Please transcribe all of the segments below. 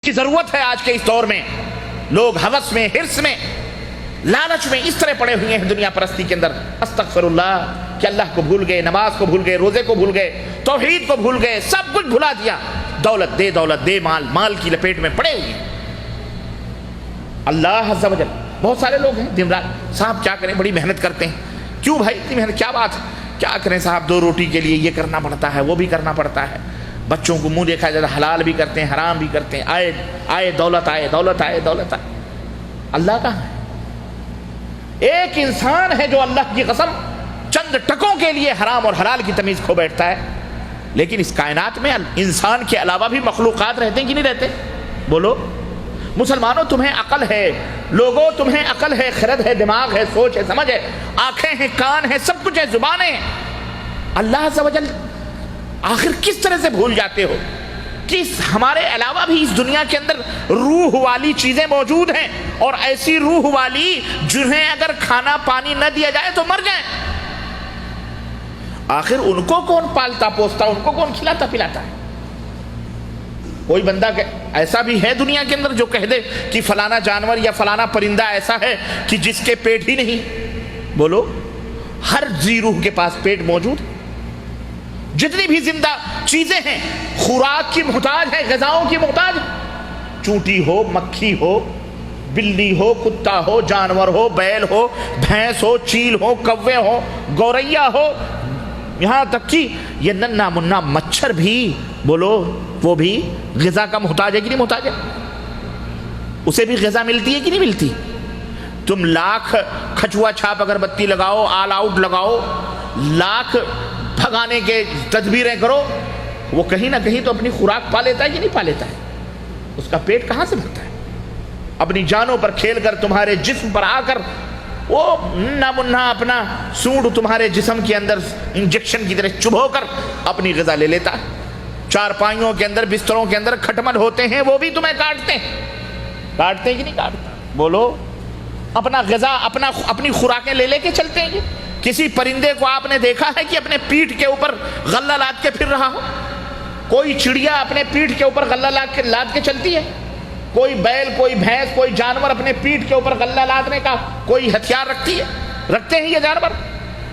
کی ضرورت ہے آج کے اس دور میں. لوگ ہوس میں، حرص میں، لالچ میں اس طرح پڑے ہوئے ہیں دنیا پرستی کے اندر، استغفر اللہ، کہ اللہ کو بھول گئے، نماز کو بھول گئے، روزے کو بھول گئے، توحید کو بھول گئے، سب کچھ بھلا دیا. دولت دے مال کی لپیٹ میں پڑے ہوئے ہیں. اللہ عز و جل، بہت سارے لوگ ہیں دن رات صاحب کیا کریں، بڑی محنت کرتے ہیں. کیوں بھائی اتنی محنت، کیا بات ہے؟ کیا کریں صاحب، 2 روٹی کے لیے یہ کرنا پڑتا ہے، وہ بھی کرنا پڑتا ہے. بچوں کو منہ دیکھا جاتا، حلال بھی کرتے ہیں، حرام بھی کرتے ہیں. آئے دولت آئے. اللہ کہاں ہے؟ ایک انسان ہے جو اللہ کی قسم چند ٹکوں کے لیے حرام اور حلال کی تمیز کھو بیٹھتا ہے. لیکن اس کائنات میں انسان کے علاوہ بھی مخلوقات رہتے ہیں کہ نہیں رہتے؟ بولو مسلمانوں، تمہیں عقل ہے، لوگوں تمہیں عقل ہے، خرد ہے، دماغ ہے، سوچ ہے، سمجھ ہے، آنکھیں ہیں، کان ہیں، سب کچھ ہے، زبانیں ہیں. اللہ عز و جل آخر کس طرح سے بھول جاتے ہو کہ ہمارے علاوہ بھی اس دنیا کے اندر روح والی چیزیں موجود ہیں، اور ایسی روح والی جنہیں اگر کھانا پانی نہ دیا جائے تو مر جائیں. آخر ان کو کون پالتا پوستا، ان کو کون کھلاتا پلاتا ہے؟ کوئی بندہ ایسا بھی ہے دنیا کے اندر جو کہہ دے کہ فلانا جانور یا فلانا پرندہ ایسا ہے کہ جس کے پیٹ ہی نہیں؟ بولو، ہر ذی روح کے پاس پیٹ موجود ہے. جتنی بھی زندہ چیزیں ہیں خوراک کی محتاج ہے، غذاؤں کی محتاج ہے. چونٹی ہو، مکھی ہو، بلی ہو، کتا ہو، جانور ہو، بیل ہو، بھینس ہو، چیل ہو، کوے ہو، گوریا ہو، یہاں تک کہ یہ ننھا منا مچھر بھی، بولو وہ بھی غذا کا محتاج ہے کہ نہیں محتاج ہے؟ اسے بھی غذا ملتی ہے کہ نہیں ملتی؟ تم لاکھ کھچوا چھاپ اگربتی لگاؤ، آل آؤٹ لگاؤ، لاکھ بھگانے کے تدبیریں کرو، وہ کہیں نہ کہیں تو اپنی خوراک پا لیتا ہے کہ نہیں پا لیتا ہے؟ اس کا پیٹ کہاں سے بھرتا ہے؟ اپنی جانوں پر کھیل کر تمہارے جسم پر آ کر وہ نہ منہ اپنا سونڈ تمہارے جسم کے اندر انجیکشن کی طرح چبھو کر اپنی غذا لے لیتا ہے. چارپائیوں کے اندر، بستروں کے اندر کھٹمل ہوتے ہیں، وہ بھی تمہیں کاٹتے ہیں کہ نہیں کاٹتے؟ بولو، اپنا غذا اپنی خوراکیں لے کے چلتے ہیں. کسی پرندے کو آپ نے دیکھا ہے کہ اپنے پیٹھ کے اوپر غلہ لاد کے پھر رہا ہو؟ کوئی چڑیا اپنے پیٹھ کے اوپر غلہ لاد کے چلتی ہے؟ کوئی بیل، کوئی بھینس، کوئی جانور اپنے پیٹھ کے اوپر غلہ لادنے کا کوئی ہتھیار رکھتے ہیں یہ جانور؟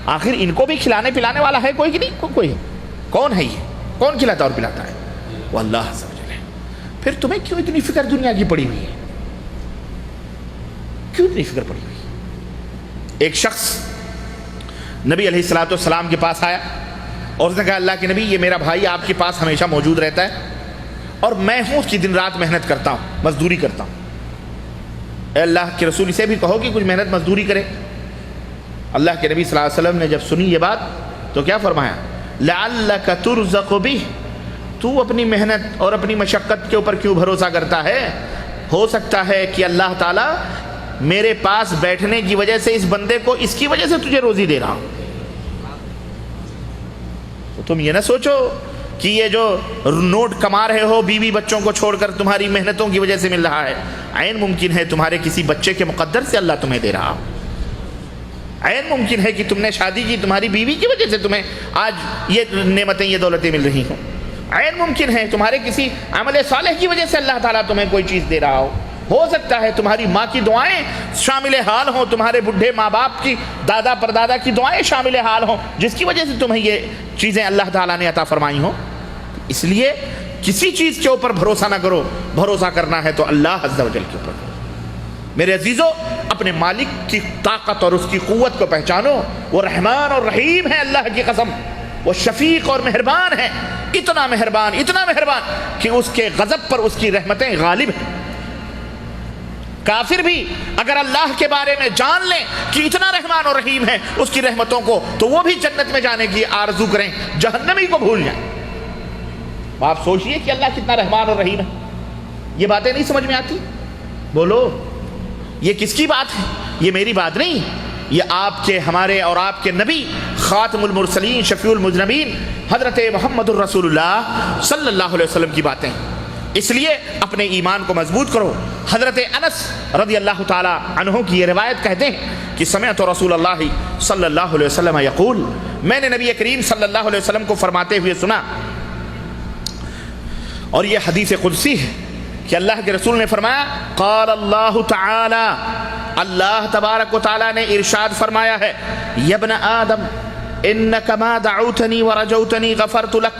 آخر ان کو بھی کھلانے پلانے والا ہے کوئی کہ نہیں؟ کوئی. کون ہے یہ؟ کون کھلاتا اور پلاتا ہے؟ وہ اللہ عز و جل ہے. پھر تمہیں کیوں اتنی فکر دنیا کی پڑی ہوئی ہے؟ کیوں اتنی فکر پڑی ہوئی ہے؟ ایک شخص نبی علیہ السلام کے پاس آیا اور اس نے کہا، اللہ کے نبی، یہ میرا بھائی آپ کے پاس ہمیشہ موجود رہتا ہے اور میں ہوں اس کی دن رات محنت کرتا ہوں، مزدوری کرتا ہوں. اے اللہ کے رسول، اسے بھی کہو کہ کچھ محنت مزدوری کرے. اللہ کے نبی صلی اللہ علیہ وسلم نے جب سنی یہ بات تو کیا فرمایا؟ لعلک ترزق بہ، تو اپنی محنت اور اپنی مشقت کے اوپر کیوں بھروسہ کرتا ہے؟ ہو سکتا ہے کہ اللہ تعالیٰ میرے پاس بیٹھنے کی وجہ سے اس بندے کو اس کی وجہ سے تجھے روزی دے رہا ہوں. تو تم یہ نہ سوچو کہ یہ جو نوٹ کما رہے ہو بیوی بچوں کو چھوڑ کر تمہاری محنتوں کی وجہ سے مل رہا ہے. عین ممکن ہے تمہارے کسی بچے کے مقدر سے اللہ تمہیں دے رہا ہو. عین ممکن ہے کہ تم نے شادی کی، تمہاری بیوی کی وجہ سے تمہیں آج یہ نعمتیں، یہ دولتیں مل رہی ہوں. عین ممکن ہے تمہارے کسی عمل صالح کی وجہ سے اللہ تعالیٰ تمہیں کوئی چیز دے رہا ہو. ہو سکتا ہے تمہاری ماں کی دعائیں شامل حال ہوں، تمہارے بڈھے ماں باپ کی، دادا پردادا کی دعائیں شامل حال ہوں، جس کی وجہ سے تمہیں یہ چیزیں اللہ تعالیٰ نے عطا فرمائی ہوں. اس لیے کسی چیز کے اوپر بھروسہ نہ کرو، بھروسہ کرنا ہے تو اللہ عز و جل کے اوپر. میرے عزیزو، اپنے مالک کی طاقت اور اس کی قوت کو پہچانو. وہ رحمان اور رحیم ہے، اللہ کی قسم. وہ شفیق اور مہربان ہے، اتنا مہربان کہ اس کے غضب پر اس کی رحمتیں غالب ہیں. کافر بھی اگر اللہ کے بارے میں جان لیں کہ اتنا رحمان اور رحیم ہے اس کی رحمتوں کو، تو وہ بھی جنت میں جانے کی آرزو کریں، جہنمی کو بھول جائیں. آپ سوچئے کہ اللہ کتنا رحمان اور رحیم ہے. یہ باتیں نہیں سمجھ میں آتی؟ بولو، یہ کس کی بات ہے؟ یہ میری بات نہیں، یہ آپ کے، ہمارے اور آپ کے نبی خاتم المرسلین، شفیع المذنبین حضرت محمد الرسول اللہ صلی اللہ علیہ وسلم کی باتیں. اس لیے اپنے ایمان کو مضبوط کرو. حضرت انس رضی اللہ تعالی عنہ کی یہ روایت کہتے ہیں کہ سمعت رسول اللہ صلی اللہ علیہ وسلم یقول، میں نے نبی کریم صلی اللہ علیہ وسلم کو فرماتے ہوئے سنا، اور یہ حدیث قدسی ہے کہ اللہ کے رسول نے فرمایا قال اللہ تعالی، اللہ تبارک و تعالی نے ارشاد فرمایا ہے یا ابن آدم انک ما دعوتنی ورجوتنی غفرت لک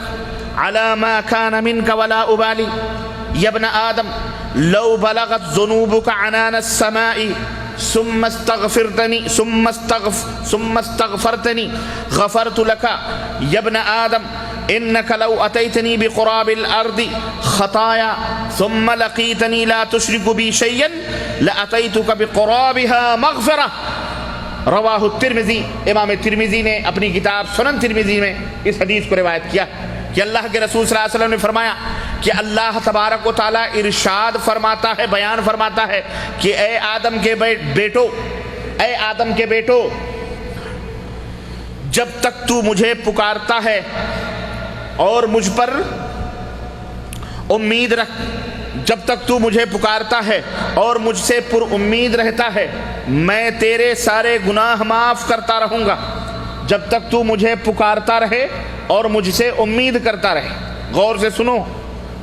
علی ما کان منک ولا ابالی، یا ابن آدم لو بلغت ذنوبک عنان السماء ثم استغفرتنی غفرت لک، یا ابن آدم انک لو اتیتنی بقراب الارض خطایا ثم لقیتنی لا تشرک بی شیئا لاتیتک بقرابها مغفرہ۔ رواہ الترمذی، امام ترمذی نے اپنی کتاب سنن ترمذی میں اس حدیث کو روایت کیا کہ اللہ کے رسول صلی اللہ علیہ وسلم نے فرمایا کہ اللہ تبارک و تعالیٰ ارشاد فرماتا ہے، بیان فرماتا ہے کہ اے آدم کے بیٹو، اے آدم کے بیٹو، جب تک تو مجھے پکارتا ہے اور مجھ پر امید رکھ، جب تک تو مجھے پکارتا ہے اور مجھ سے پر امید رہتا ہے میں تیرے سارے گناہ معاف کرتا رہوں گا۔ جب تک تو مجھے پکارتا رہے اور مجھ سے امید کرتا رہے۔ غور سے سنو،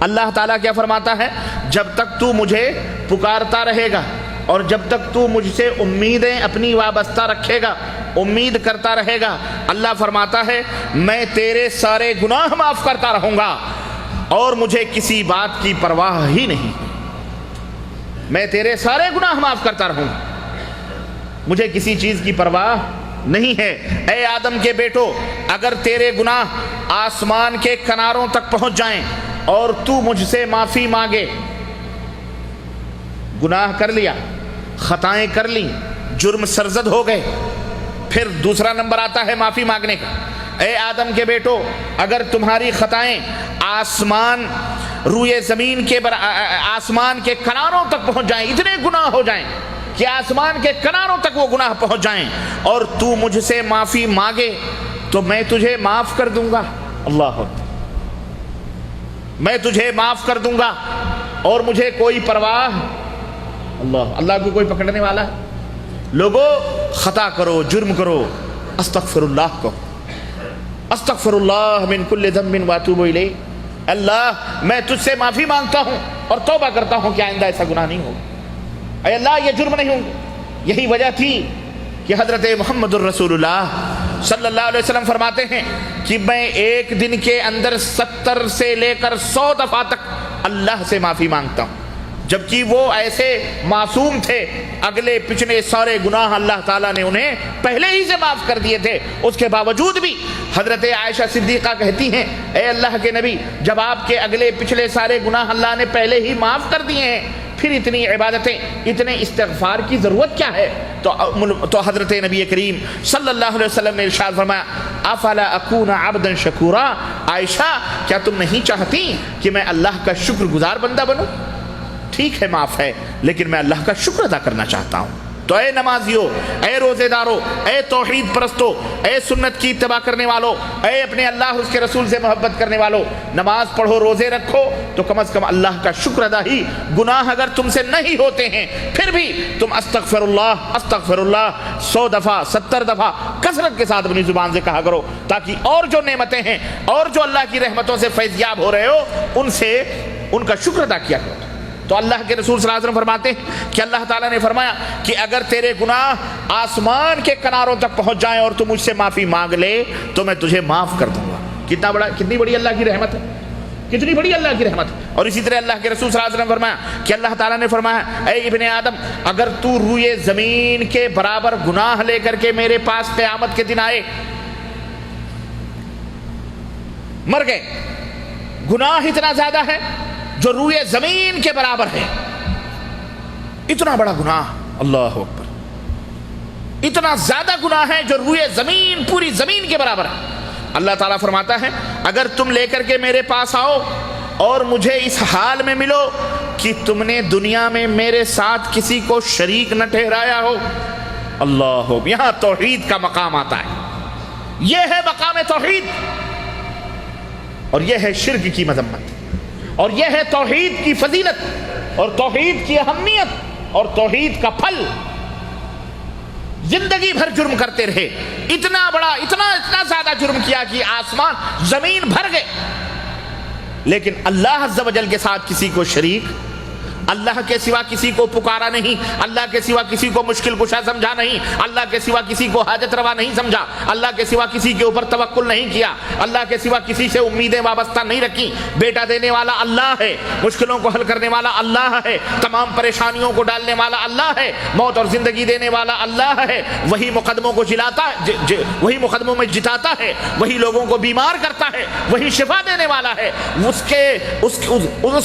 اللہ تعالیٰ کیا فرماتا ہے؟ جب تک تو مجھے پکارتا رہے گا اور جب تک تو مجھ سے امیدیں اپنی وابستہ رکھے گا، امید کرتا رہے گا، اللہ فرماتا ہے میں تیرے سارے گناہ معاف کرتا رہوں گا اور مجھے کسی بات کی پرواہ ہی نہیں، میں تیرے سارے گناہ معاف کرتا رہوں گا، مجھے کسی چیز کی پرواہ نہیں ہے۔ اے آدم کے بیٹو، اگر تیرے گناہ آسمان کے کناروں تک پہنچ جائیں اور تو مجھ سے معافی مانگے، گناہ کر لیا، خطائیں کر لیں، جرم سرزد ہو گئے، پھر دوسرا نمبر آتا ہے معافی مانگنے کا۔ اے آدم کے بیٹو، اگر تمہاری خطائیں آسمان روئے زمین کے آسمان کے کناروں تک پہنچ جائیں، اتنے گناہ ہو جائیں کہ آسمان کے کناروں تک وہ گناہ پہنچ جائیں اور تو مجھ سے معافی مانگے تو میں تجھے معاف کر دوں گا۔ اللہ اکبر، میں تجھے معاف کر دوں گا اور مجھے کوئی پرواہ، اللہ کو کوئی پکڑنے والا ہے؟ لوگوں، خطا کرو، جرم کرو، استغفر اللہ کو، استغفر اللہ من کل ذنب واتوب الیہ، اللہ میں تجھ سے معافی مانگتا ہوں اور توبہ کرتا ہوں کہ آئندہ ایسا گناہ نہیں ہوگا، اے اللہ یہ جرم نہیں ہوگا۔ یہی وجہ تھی کہ حضرت محمد الرسول اللہ صلی اللہ علیہ وسلم فرماتے ہیں کہ میں ایک دن کے اندر 70 سے لے کر 100 دفعہ تک اللہ سے معافی مانگتا ہوں، جبکہ وہ ایسے معصوم تھے، اگلے پچھلے سارے گناہ اللہ تعالیٰ نے انہیں پہلے ہی سے معاف کر دیے تھے۔ اس کے باوجود بھی حضرت عائشہ صدیقہ کہتی ہیں اے اللہ کے نبی، جب آپ کے اگلے پچھلے سارے گناہ اللہ نے پہلے ہی معاف کر دیے ہیں، پھر اتنی عبادتیں، اتنے استغفار کی ضرورت کیا ہے؟ تو حضرت نبی کریم صلی اللہ علیہ وسلم نے ارشاد فرمایا افلا اکون عبدا شکورا، عائشہ کیا تم نہیں چاہتی کہ میں اللہ کا شکر گزار بندہ بنوں؟ ٹھیک ہے معاف ہے، لیکن میں اللہ کا شکر ادا کرنا چاہتا ہوں۔ تو اے نمازیوں، اے روزے داروں، اے توحید پرستوں، اے سنت کی اتباع کرنے والوں، اے اپنے اللہ اور اس کے رسول سے محبت کرنے والوں، نماز پڑھو، روزے رکھو تو کم از کم اللہ کا شکر ادا ہی، گناہ اگر تم سے نہیں ہوتے ہیں پھر بھی تم استغفر اللہ 100 دفعہ 70 دفعہ کثرت کے ساتھ اپنی زبان سے کہا کرو، تاکہ اور جو نعمتیں ہیں اور جو اللہ کی رحمتوں سے فیضیاب ہو رہے ہو ان کا شکر ادا کیا کرو۔ تو اللہ کے رسول صلی اللہ علیہ وسلم فرماتے ہیں کہ اللہ تعالیٰ نے فرمایا کہ اگر تیرے گناہ آسمان کے کناروں تک پہنچ جائیں اور تو مجھ سے معافی مانگ لے تو میں تجھے معاف کر دوں گا۔ کتنی بڑی اللہ کی رحمت ہے، کتنی بڑی اللہ کی رحمت ہے۔ اور اسی طرح اللہ کے رسول صلی اللہ علیہ وسلم فرمایا کہ اللہ تعالیٰ نے فرمایا اے ابن آدم، اگر تو روئے زمین کے برابر گناہ لے کر کے میرے پاس قیامت کے دن آئے، مر گئے، گناہ اتنا زیادہ ہے جو روئے زمین کے برابر ہے، اتنا بڑا گناہ، اللہ اکبر، اتنا زیادہ گناہ ہے جو روئے زمین، پوری زمین کے برابر ہے۔ اللہ تعالیٰ فرماتا ہے اگر تم لے کر کے میرے پاس آؤ اور مجھے اس حال میں ملو کہ تم نے دنیا میں میرے ساتھ کسی کو شریک نہ ٹھہرایا ہو، اللہ، یہاں توحید کا مقام آتا ہے، یہ ہے مقام توحید، اور یہ ہے شرک کی مذمت، اور یہ ہے توحید کی فضیلت اور توحید کی اہمیت اور توحید کا پھل۔ زندگی بھر جرم کرتے رہے، اتنا بڑا، اتنا زیادہ جرم کیا کہ آسمان زمین بھر گئے، لیکن اللہ عز و جل کے ساتھ کسی کو شریک اللہ کے سوا کسی کو پکارا نہیں، اللہ کے سوا کسی کو مشکل کشا سمجھا نہیں، اللہ کے سوا کسی کو حاجت روا نہیں سمجھا، اللہ کے سوا کسی کے اوپر توکل نہیں کیا، اللہ کے سوا کسی سے امیدیں وابستہ نہیں رکھی۔ بیٹا دینے والا اللہ ہے، مشکلوں کو حل کرنے والا اللہ ہے، تمام پریشانیوں کو ڈالنے والا اللہ ہے، موت اور زندگی دینے والا اللہ ہے، وہی مقدموں کو جلاتا ہے، وہی مقدموں میں جتاتا ہے، وہی لوگوں کو بیمار کرتا ہے، وہی شفا دینے والا ہے، اس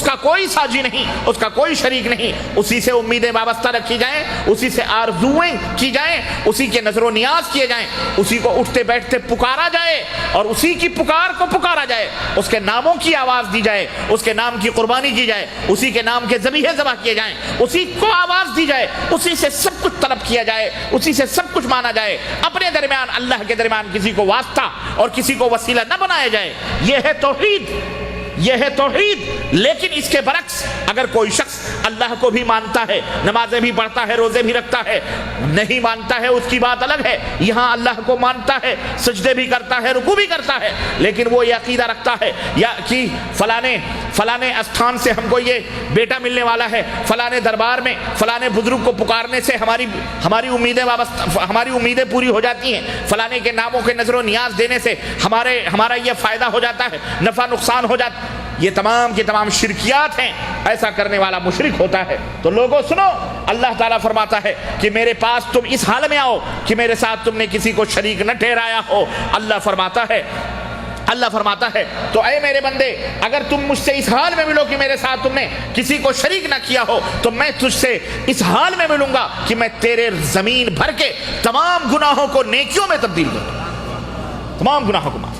کا کوئی ساجی نہیں، اس کا کوئی شریک نہیں، اسی سے امیدیں وابستہ رکھی جائیں، اسی سے آرزویں کی جائیں، اسی کے نظر و نیاز کیے جائیں، اسی کو اٹھتے بیٹھتے پکارا جائے اور اسی کی پکار کو پکارا جائے، اس کے ناموں کی آواز دی جائے، اس کے نام کی قربانی کی جائے، اسی کے نام کے ذبیحے ذبح کیے جائیں، اسی کو آواز دی جائے، اسی سے سب کچھ طلب کیا جائے، اسی سے سب کچھ مانا جائے، اپنے درمیان اللہ کے درمیان کسی کو واسطہ اور کسی کو وسیلہ نہ بنایا جائے۔ یہ ہے توحید، یہ ہے توحید۔ لیکن اس کے برعکس اگر کوئی شخص اللہ کو بھی مانتا ہے، نمازیں بھی پڑھتا ہے، روزے بھی رکھتا ہے، نہیں مانتا ہے اس کی بات الگ ہے، یہاں اللہ کو مانتا ہے، سجدے بھی کرتا ہے، رکوع بھی کرتا ہے، لیکن وہ یہ عقیدہ رکھتا ہے یا کہ فلانے استھان سے ہم کو یہ بیٹا ملنے والا ہے، فلانے دربار میں فلانے بزرگ کو پکارنے سے ہماری امیدیں پوری ہو جاتی ہیں، فلانے کے ناموں کے نظر و نیاز دینے سے ہمارا یہ فائدہ ہو جاتا ہے، نفع نقصان ہو جاتا ہے۔ یہ تمام کی تمام شرکیات ہیں، ایسا کرنے والا مشرک ہوتا ہے۔ تو لوگوں سنو، اللہ تعالیٰ فرماتا ہے کہ میرے پاس تم اس حال میں آؤ کہ میرے ساتھ تم نے کسی کو شریک نہ ٹھہرایا ہو۔ اللہ فرماتا ہے تو اے میرے بندے، اگر تم مجھ سے اس حال میں ملو کہ میرے ساتھ تم نے کسی کو شریک نہ کیا ہو، تو میں تجھ سے اس حال میں ملوں گا کہ میں تیرے زمین بھر کے تمام گناہوں کو نیکیوں میں تبدیل کر دوں گا، تمام گناہوں کو معاف۔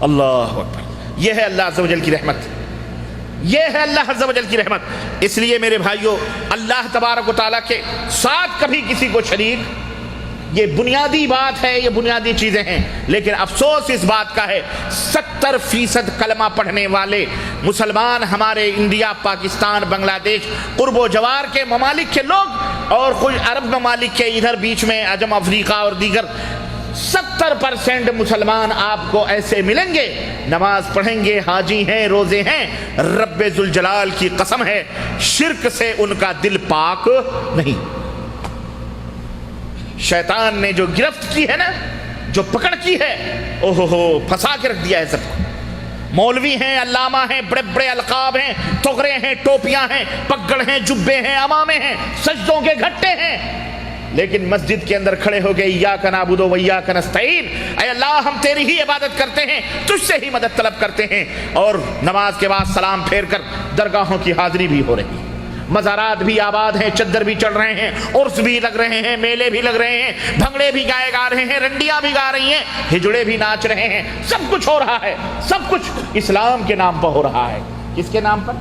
اللہ اکبر۔ یہ ہے اللہ عز و جل کی رحمت، یہ ہے اللہ عز و جل کی رحمت۔ اس لیے میرے بھائیوں، اللہ تبارک و تعالیٰ کے ساتھ کبھی کسی کو شریک، یہ بنیادی بات ہے، یہ بنیادی چیزیں ہیں، لیکن افسوس اس بات کا ہے 70% کلمہ پڑھنے والے مسلمان ہمارے انڈیا، پاکستان، بنگلہ دیش، قرب و جوار کے ممالک کے لوگ اور کچھ عرب ممالک کے ادھر بیچ میں عجم افریقہ اور دیگر 70% مسلمان آپ کو ایسے ملیں گے، نماز پڑھیں گے، حاجی ہیں، روزے ہیں، رب ذوالجلال کی قسم ہے شرک سے ان کا دل پاک نہیں۔ شیطان نے جو گرفت کی ہے نا، جو پکڑ کی ہے، پھنسا کے رکھ دیا ہے سب کو۔ مولوی ہیں، علامہ ہیں، بڑے بڑے القاب ہیں، تغرے ہیں، ٹوپیاں ہیں، پگڑ ہیں، جبے ہیں، امامے ہیں، سجدوں کے گھٹے ہیں، لیکن مسجد کے اندر کھڑے ہو گئے ایاک نعبد و ایاک نستعین، اے اللہ ہم تیری ہی عبادت کرتے ہیں، تجھ سے ہی مدد طلب کرتے ہیں، اور نماز کے بعد سلام پھیر کر درگاہوں کی حاضری بھی ہو رہی ہے، مزارات بھی آباد ہیں، چدر بھی چڑھ رہے ہیں، عرس بھی لگ رہے ہیں، میلے بھی لگ رہے ہیں، بھنگڑے بھی گائے گا رہے ہیں، رنڈیاں بھی گا رہی ہیں، ہجڑے بھی ناچ رہے ہیں، سب کچھ ہو رہا ہے، سب کچھ اسلام کے نام پر ہو رہا ہے۔ کس کے نام پر؟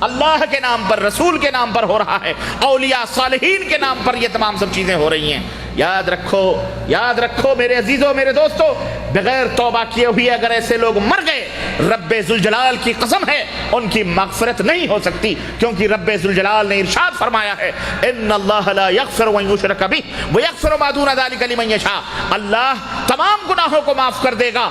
اللہ کے نام پر، رسول کے نام پر ہو رہا ہے، اولیاء صالحین کے نام پر یہ تمام سب چیزیں ہو رہی ہیں۔ یاد رکھو میرے عزیزوں، میرے دوستو، بغیر توبہ کیے ہوئے اگر ایسے لوگ مر گئے، رب ذوالجلال کی قسم ہے ان کی مغفرت نہیں ہو سکتی، کیونکہ رب ذوالجلال نے ارشاد فرمایا ہے ان اللہ لا یغفر ان یشرک بہ ویغفر ما دون ذلک لمن یشاء، اللہ تمام گناہوں کو معاف کر دے گا